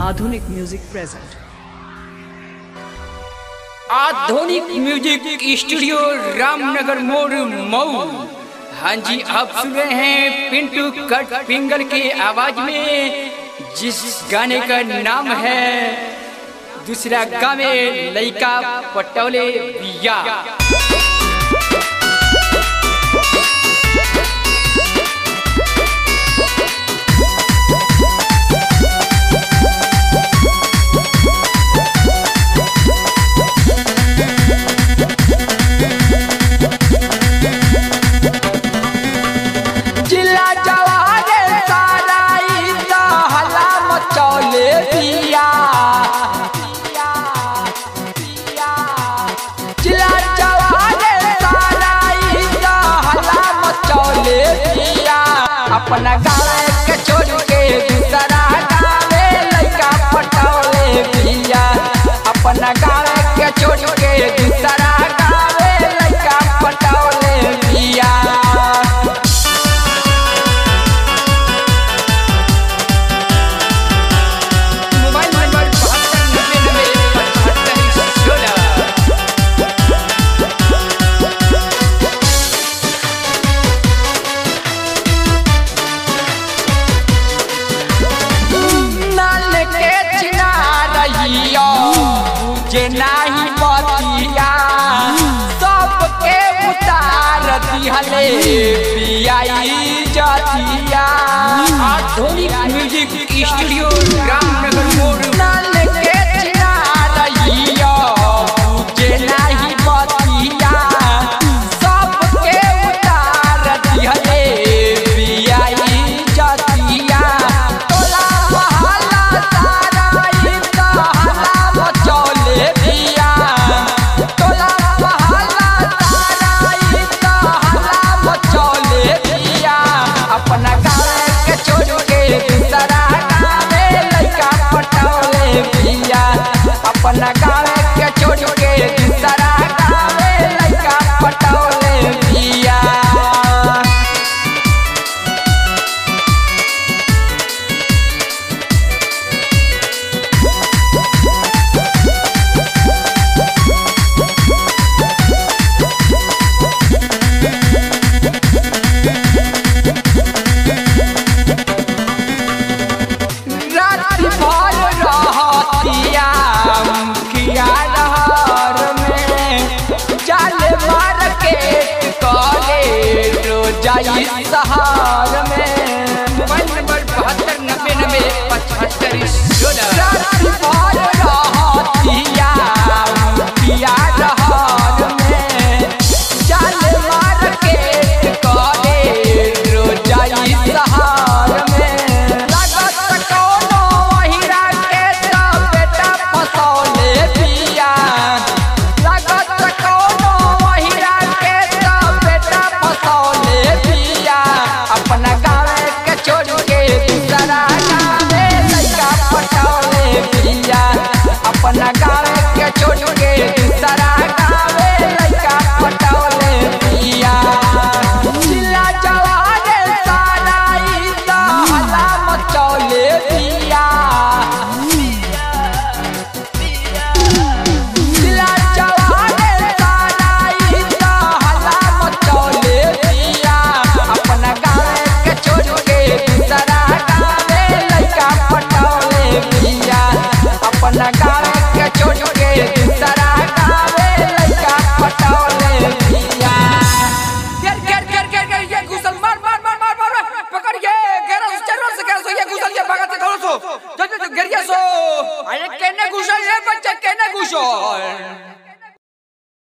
आधुनिक music present. आधुनिक music studio Ramnagar मोड़ मऊ। हाँ जी, आप सुन रहे हैं पिंटू कट फिंगर की आवाज में जिस गाने का नाम है दूसरा गावे लइका पटौले बिया। अपना गाँव के छोड़ के दूसरा गावे लइका पटौले बिया। अपना गाँव के छोड़ के दूसरा गावे लइका पटौले बिया। मोबाइल नंबर 72 जे नाही बतिया सबके उतार दिहले बियाई जतिया। आधुनिक म्यूजिक स्टूडियो रामनगर मोड़। नाल के चिनारइया जे नाही बतिया सबके उतार दिहले बियाई जतिया। टोला महला सारा अपना गाँव के छोड़ के दूसरा गावे लइका पटौले बिया। अपना गाँव के छोड़ के दूसरा गावे लइका पटौले बिया। जाई सहार में मोबाइल नंबर 72